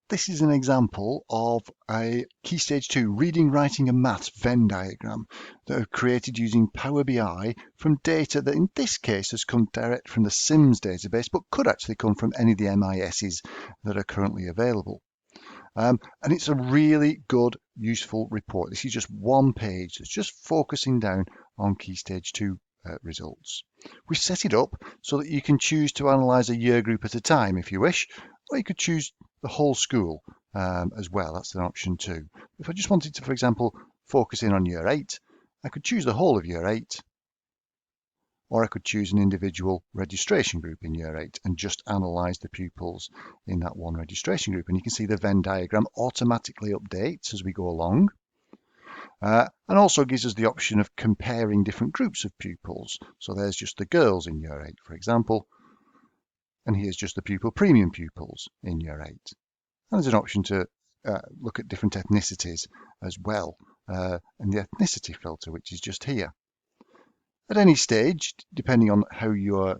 This is an example of a Key Stage 2 reading, writing and maths Venn diagram that I've created using Power BI from data that in this case has come direct from the SIMS database, but could actually come from any of the MISs that are currently available. And it's a really good, useful report. This is just one page that's just focusing down on Key Stage 2 results. We set it up so that you can choose to analyse a year group at a time if you wish, or you could choose the whole school as well. That's an option too. If I just wanted to, for example, focus in on year 8, I could choose the whole of year 8, or I could choose an individual registration group in year 8 and just analyse the pupils in that one registration group. And you can see the Venn diagram automatically updates as we go along. And also gives us the option of comparing different groups of pupils. So there's just the girls in year 8, for example, and here's just the pupil premium pupils in year 8. And there's an option to look at different ethnicities as well, and the ethnicity filter, which is just here. At any stage, depending on how your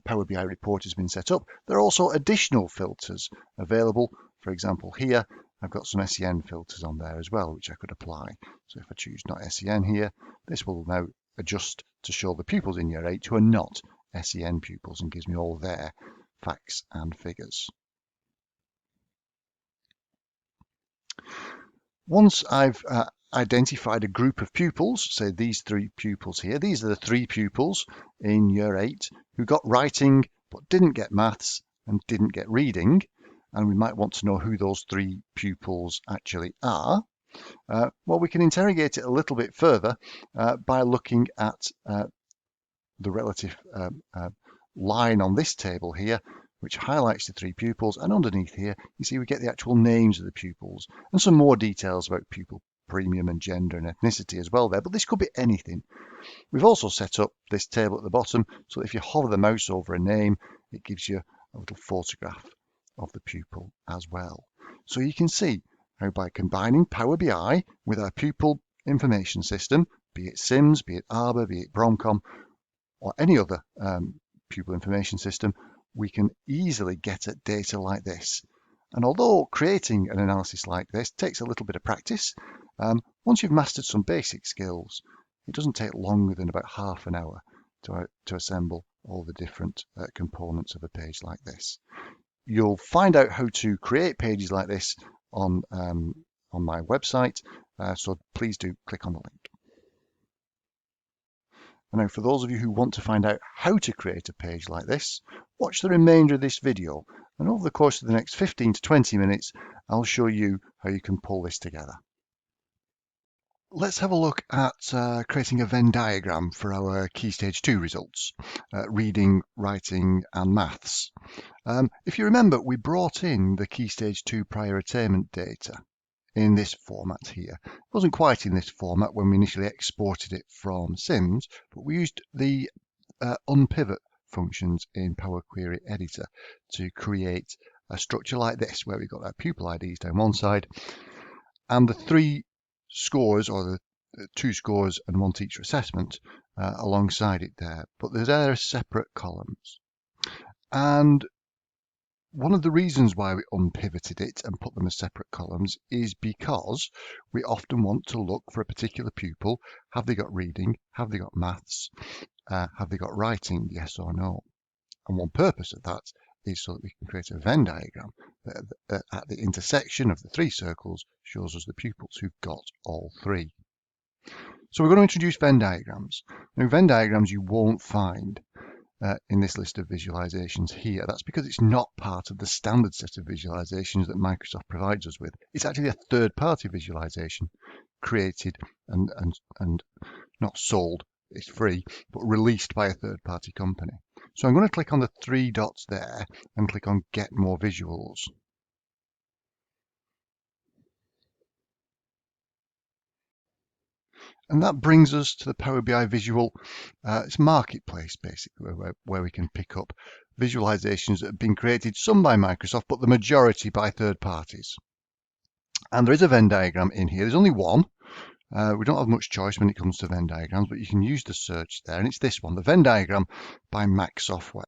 Power BI report has been set up, there are also additional filters available. For example, here, I've got some SEN filters on there as well, which I could apply. So if I choose not SEN here, this will now adjust to show the pupils in year 8 who are not SEN pupils and gives me all their facts and figures. Once I've identified a group of pupils, say these 3 pupils here, these are the 3 pupils in year 8 who got writing but didn't get maths and didn't get reading, and we might want to know who those 3 pupils actually are. Well, we can interrogate it a little bit further by looking at the relative line on this table here, which highlights the 3 pupils, and underneath here you see we get the actual names of the pupils and some more details about pupil premium and gender and ethnicity as well there, but this could be anything. We've also set up this table at the bottom so that if you hover the mouse over a name, it gives you a little photograph of the pupil as well. So you can see how by combining Power BI with our pupil information system, be it SIMS, be it Arbor, be it Bromcom, or any other pupil information system, we can easily get at data like this. And although creating an analysis like this takes a little bit of practice, once you've mastered some basic skills, it doesn't take longer than about half an hour to assemble all the different components of a page like this. You'll find out how to create pages like this on my website, so please do click on the link. And now for those of you who want to find out how to create a page like this, watch the remainder of this video, and over the course of the next 15 to 20 minutes, I'll show you how you can pull this together. Let's have a look at creating a Venn diagram for our Key Stage 2 results, reading, writing and maths. If you remember, we brought in the Key Stage 2 prior attainment data in this format here. It wasn't quite in this format when we initially exported it from SIMS, but we used the unpivot functions in Power Query Editor to create a structure like this, where we've got our pupil IDs down one side and the 3 scores, or the 2 scores and 1 teacher assessment alongside it there, but they're separate columns. And one of the reasons why we unpivoted it and put them as separate columns is because we often want to look for a particular pupil. Have they got reading? Have they got maths? Have they got writing? Yes or no? And one purpose of that is so that we can create a Venn diagram that at the intersection of the 3 circles shows us the pupils who've got all 3. So we're going to introduce Venn diagrams. Now, Venn diagrams you won't find in this list of visualizations here. That's because it's not part of the standard set of visualizations that Microsoft provides us with. It's actually a third-party visualization created and not sold, it's free, but released by a third-party company. So I'm going to click on the 3 dots there and click on Get More Visuals. And that brings us to the Power BI visual. It's marketplace, basically, where we can pick up visualizations that have been created, some by Microsoft, but the majority by third parties. And there is a Venn diagram in here. There's only one. We don't have much choice when it comes to Venn diagrams, but you can use the search there, and it's this one, the Venn diagram by Mac Software.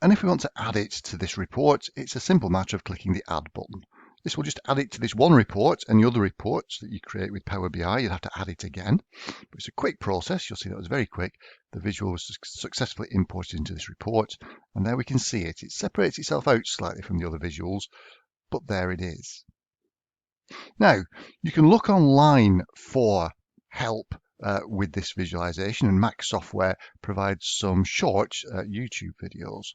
And if we want to add it to this report, it's a simple matter of clicking the Add button. This will just add it to this one report, and the other reports that you create with Power BI, you'll have to add it again. But it's a quick process. You'll see that was very quick. The visual was successfully imported into this report, and there we can see it. It separates itself out slightly from the other visuals, but there it is. Now, you can look online for help with this visualization, and Mac software provides some short YouTube videos,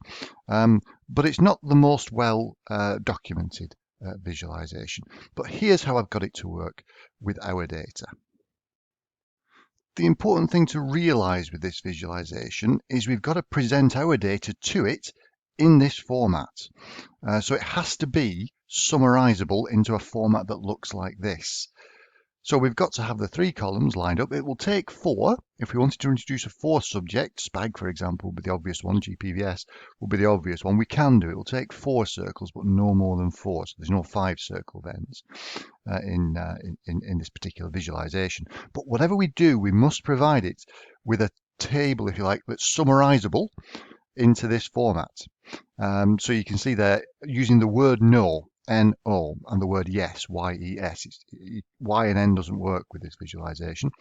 but it's not the most well documented visualization. But here's how I've got it to work with our data. The important thing to realize with this visualization is we've got to present our data to it in this format. So it has to be summarizable into a format that looks like this. So we've got to have the 3 columns lined up. It will take 4. If we wanted to introduce a 4th subject, SPAG, for example, would be the obvious one, GPVS will be the obvious one. We can do it. It will take 4 circles, but no more than 4. So there's no 5 circle Venns in this particular visualization. But whatever we do, we must provide it with a table, if you like, that's summarizable into this format. So you can see there, using the word no, N-O, and the word yes, Y-E-S. Y and N doesn't work with this visualization.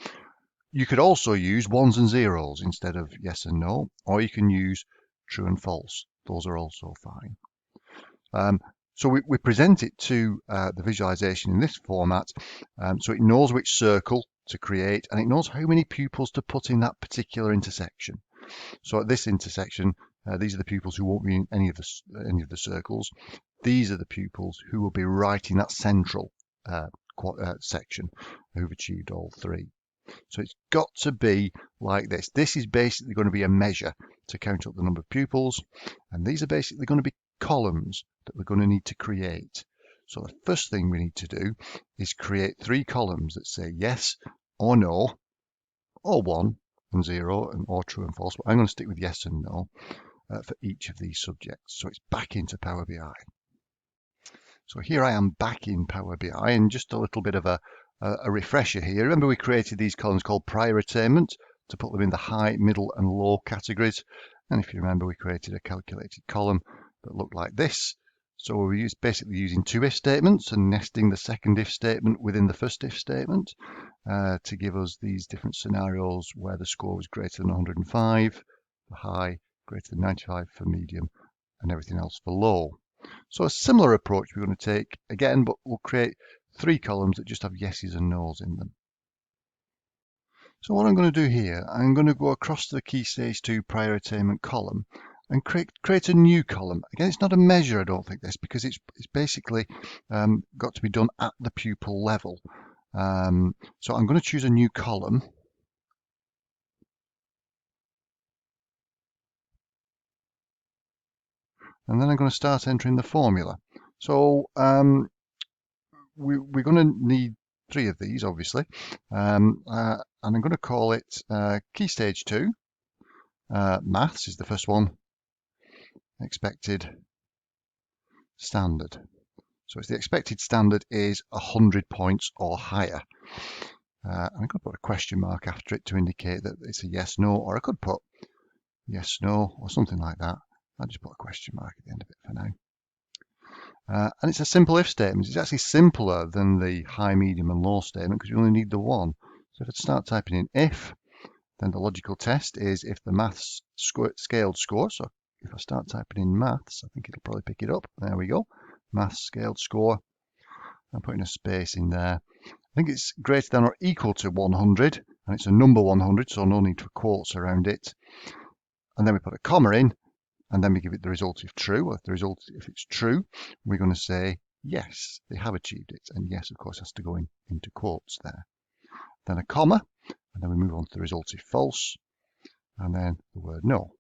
You could also use ones and zeros instead of yes and no, or you can use true and false. Those are also fine. So we present it to the visualization in this format, so it knows which circle to create, and it knows how many pupils to put in that particular intersection. So at this intersection, these are the pupils who won't be in any of the circles. These are the pupils who will be right in that central section, who've achieved all 3. So it's got to be like this. This is basically going to be a measure to count up the number of pupils, and these are basically going to be columns that we're going to need to create. So the first thing we need to do is create 3 columns that say yes or no, or 1 and 0, or true and false. But I'm going to stick with yes and no for each of these subjects. So it's back into Power BI. So here I am back in Power BI, and just a little bit of a refresher here. Remember, we created these columns called prior attainment to put them in the high, middle and low categories. And if you remember, we created a calculated column that looked like this. So we're basically using 2 if statements and nesting the second if statement within the first if statement to give us these different scenarios where the score was greater than 105 for high, greater than 95 for medium, and everything else for low. So a similar approach we're going to take again, but we'll create 3 columns that just have yeses and nos in them. So what I'm going to do here, I'm going to go across to the Key Stage 2 prior attainment column and create a new column. Again, it's not a measure, I don't think, this, because it's basically got to be done at the pupil level. So I'm going to choose a new column. And then I'm going to start entering the formula. So we're going to need 3 of these, obviously. And I'm going to call it Key Stage 2. Maths is the first one. Expected standard. So it's the expected standard is 100 points or higher. I'm going to put a question mark after it to indicate that it's a yes, no, or I could put yes, no, or something like that. I'll just put a question mark at the end of it for now. And it's a simple if statement. It's actually simpler than the high, medium and low statement because you only need the one. So if I start typing in if, then the logical test is if the maths scaled score. So if I start typing in maths, I think it'll probably pick it up. There we go. Maths scaled score. I'm putting a space in there. I think it's greater than or equal to 100, and it's a number 100, so no need for quotes around it. And then we put a comma in, and then we give it the result if true. If it's true, we're going to say yes, they have achieved it. And yes, of course, has to go into quotes there. Then a comma, and then we move on to the result if false, and then the word no.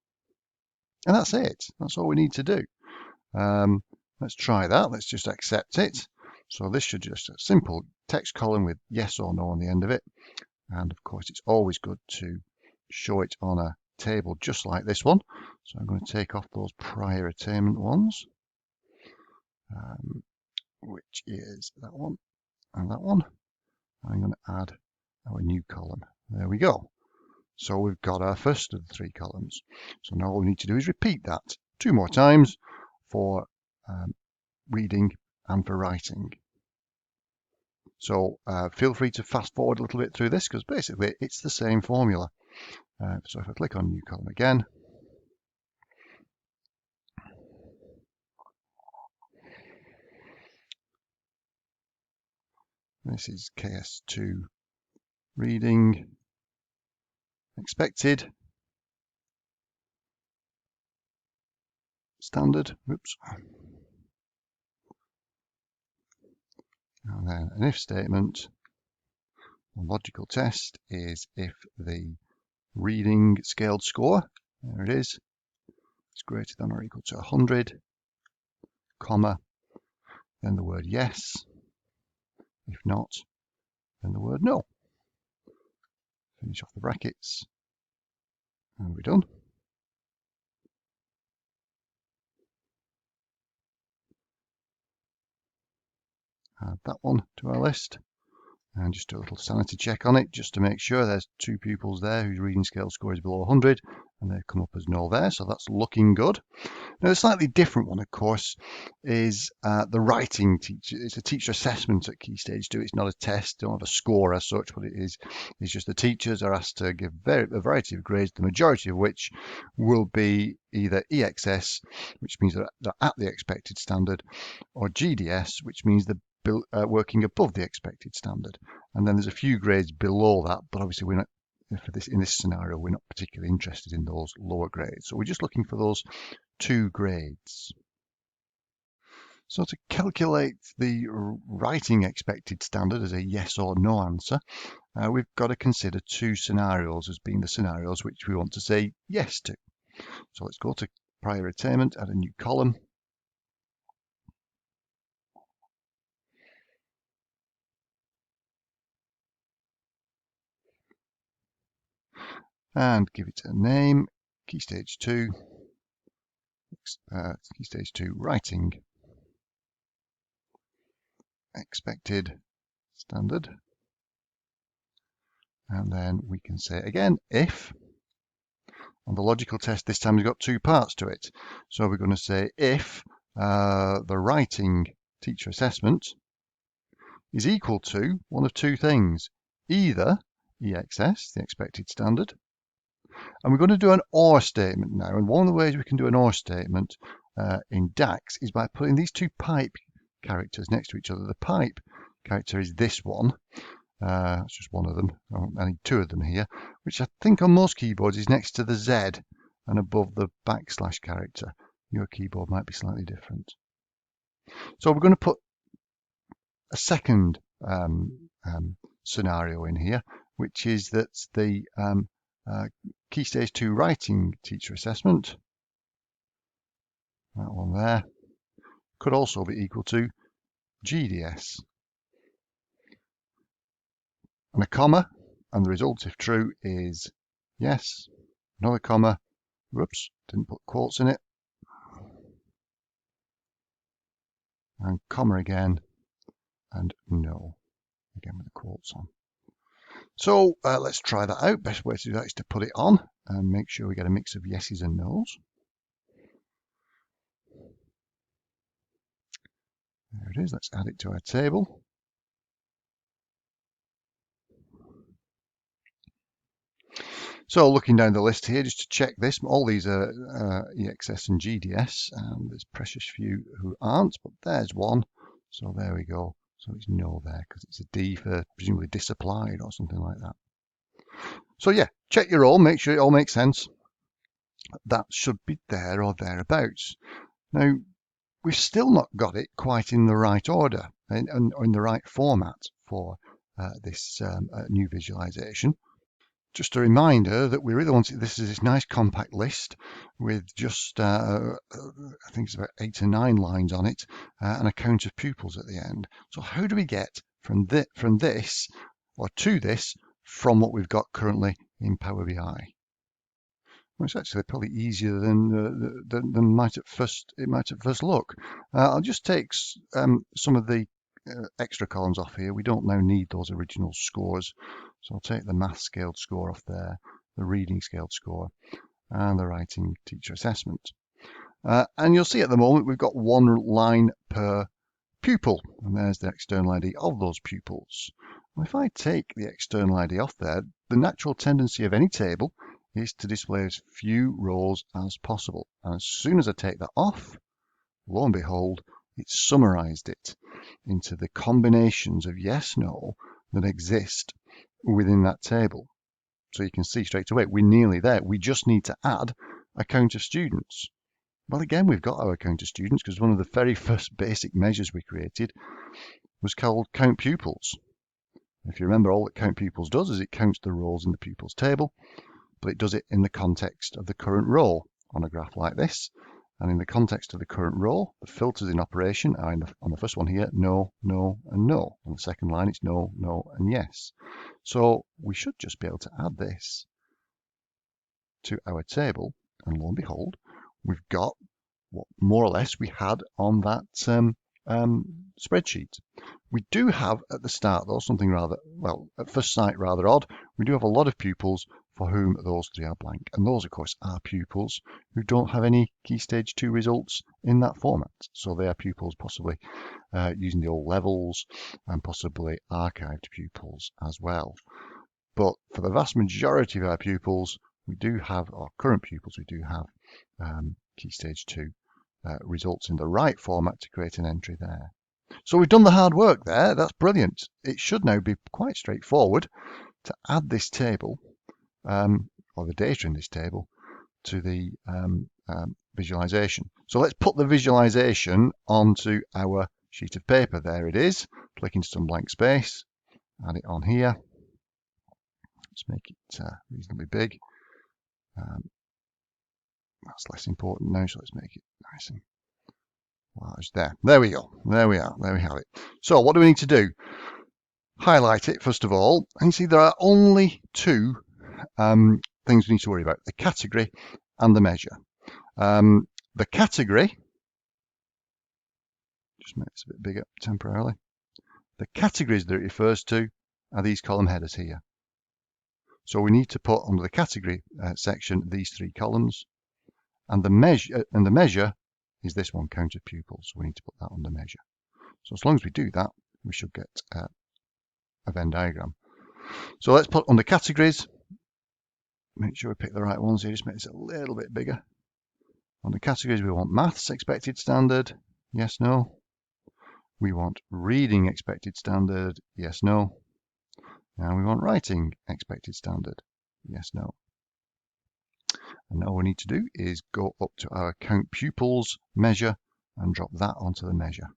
And that's it. That's all we need to do. Let's try that. Let's just accept it. So this should just a simple text column with yes or no on the end of it. And of course, it's always good to show it on a table just like this one. So I'm going to take off those prior attainment ones, which is that one and that one. I'm going to add our new column. There we go. So we've got our first of the 3 columns. So now all we need to do is repeat that 2 more times for reading and for writing. So feel free to fast forward a little bit through this because basically it's the same formula. So if I click on new column again, this is KS2 reading expected standard. Oops. And then an if statement. A logical test is if the reading scaled score, there it is greater than or equal to 100, comma, then the word yes. If not, then the word no. Finish off the brackets, and we're done. Add that one to our list, and just do a little sanity check on it, just to make sure there's 2 pupils there whose reading scale score is below 100, and they've come up as no there, so that's looking good. Now, a slightly different one, of course, is the writing teacher. It's a teacher assessment at Key Stage 2. It's not a test, don't have a score as such. What it is just the teachers are asked to give a variety of grades, the majority of which will be either EXS, which means they're at the expected standard, or GDS, which means they're working above the expected standard. And then there's a few grades below that, but obviously we're not, in this scenario, we're not particularly interested in those lower grades. So we're just looking for those 2 grades. So to calculate the writing expected standard as a yes or no answer, we've got to consider 2 scenarios as being the scenarios which we want to say yes to. So let's go to prior attainment, add a new column. And give it a name, Key Stage 2, Key Stage 2 writing expected standard. And then we can say again, if, and the logical test this time has got 2 parts to it. So we're going to say if the writing teacher assessment is equal to one of 2 things, either EXS, the expected standard, and we're going to do an OR statement now. And one of the ways we can do an OR statement in DAX is by putting these 2 pipe characters next to each other. The pipe character is this one. It's just one of them. I need 2 of them here, which I think on most keyboards is next to the Z and above the backslash character. Your keyboard might be slightly different. So we're going to put a second scenario in here, which is that the Key Stage 2 writing teacher assessment, that one there, could also be equal to GDS. And a comma, and the result, if true, is yes. Another comma, whoops, didn't put quotes in it. And comma again, and no, again with the quotes on. So let's try that out. Best way to do that is to put it on and make sure we get a mix of yeses and nos. There it is. Let's add it to our table. So looking down the list here, just to check this, all these are EXS and GDS, and there's precious few who aren't, but there's one. So there we go. So it's no there because it's a D for presumably disapplied or something like that. So yeah, check your roll, make sure it all makes sense. That should be there or thereabouts. Now, we've still not got it quite in the right order and in the right format for this new visualization. Just a reminder that we really want this nice compact list with just I think it's about 8 or 9 lines on it and a count of pupils at the end. So how do we get from this or to this from what we've got currently in Power BI? Well, it's actually probably easier than it might at first look. I'll just take some of the extra columns off here. We don't now need those original scores. So I'll take the math scaled score off there, the reading scaled score, and the writing teacher assessment. And you'll see at the moment we've got 1 line per pupil, and there's the external ID of those pupils. And if I take the external ID off there, the natural tendency of any table is to display as few rows as possible. And as soon as I take that off, lo and behold, it's summarized it into the combinations of yes, no that exist within that table. So you can see straight away, we're nearly there. We just need to add a count of students. Well, again, we've got our count of students because one of the very first basic measures we created was called count pupils. If you remember, all that count pupils does is it counts the rows in the pupils table, but it does it in the context of the current row on a graph like this. And in the context of the current row, the filters in operation are on the first one here, no, no, and no. On the second line, it's no, no, and yes. So we should just be able to add this to our table, and lo and behold, we've got what more or less we had on that spreadsheet. We do have at the start, though, something rather, well, at first sight rather odd. We do have a lot of pupils for whom those three are blank. And those, of course, are pupils who don't have any Key Stage 2 results in that format. So they are pupils possibly using the old levels and possibly archived pupils as well. But for the vast majority of our pupils, we do have, or current pupils, we do have Key Stage 2 results in the right format to create an entry there. So we've done the hard work there. That's brilliant. It should now be quite straightforward to add this table, or the data in this table, to the visualization. So let's put the visualization onto our sheet of paper. There it is. Click into some blank space, add it on here. Let's make it reasonably big. That's less important now, so let's make it nice and large there. There we go. There we are. There we have it. So what do we need to do? Highlight it first of all, and you see there are only two things we need to worry about: the category and the measure. The category, just make this a bit bigger temporarily. The categories that it refers to are these column headers here. So we need to put under the category section these three columns, and the measure is this one, count of pupils. So we need to put that under measure. So as long as we do that, we should get a Venn diagram. So let's put under categories. Make sure we pick the right ones here. Just make this a little bit bigger. Under categories, we want maths expected standard. Yes, no. We want reading expected standard. Yes, no. Now we want writing expected standard. Yes, no. And all we need to do is go up to our count pupils measure and drop that onto the measure.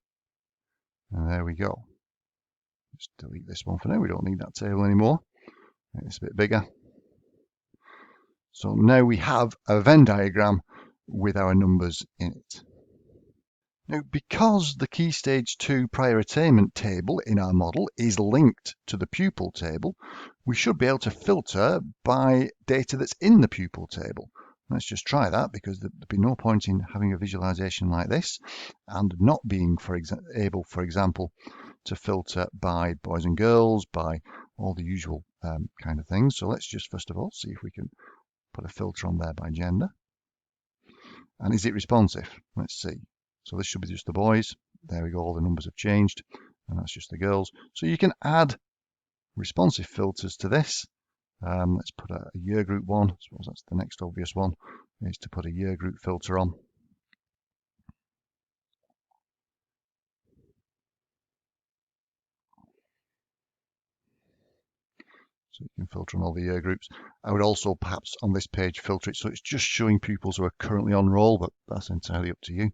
And there we go. Just delete this one for now. We don't need that table anymore. Make this a bit bigger. So now we have a Venn diagram with our numbers in it. Now, because the Key Stage 2 prior attainment table in our model is linked to the pupil table, we should be able to filter by data that's in the pupil table. Let's just try that, because there'd be no point in having a visualization like this and not being able, for example, to filter by boys and girls, by all the usual kind of things. So let's just first of all see if we can put a filter on there by gender. And is it responsive? Let's see. So this should be just the boys. There we go, all the numbers have changed, and that's just the girls. So you can add responsive filters to this. Let's put a year group one. I suppose that's the next obvious one, is to put a year group filter on. So you can filter on all the year groups. I would also perhaps on this page filter it so it's just showing pupils who are currently on roll, but that's entirely up to you.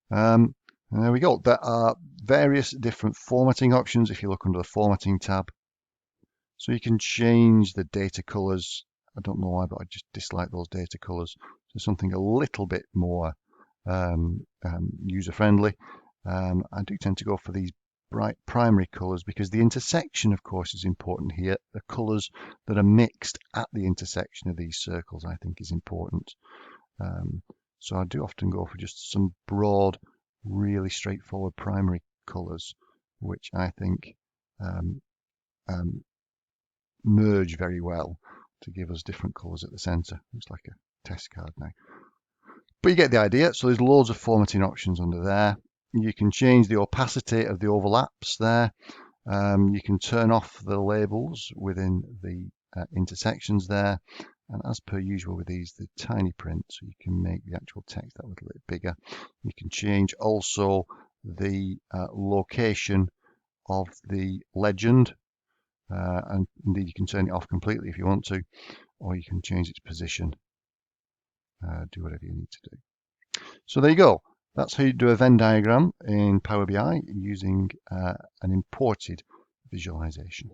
And there we go. There are various different formatting options if you look under the formatting tab. So you can change the data colors. I don't know why, but I just dislike those data colors. So something a little bit more user-friendly. I do tend to go for these bright primary colors because the intersection, of course, is important here. The colors that are mixed at the intersection of these circles, I think, is important. So I do often go for just some broad, really straightforward primary colors, which I think merge very well to give us different colors at the center. Looks like a test card now. But you get the idea. So there's loads of formatting options under there. you can change the opacity of the overlaps there. You can turn off the labels within the intersections there. And as per usual with these, the tiny print, so you can make the actual text that little bit bigger. You can change also the location of the legend, and indeed you can turn it off completely if you want to, or you can change its position, do whatever you need to do. So there you go. That's how you do a Venn diagram in Power BI using an imported visualization.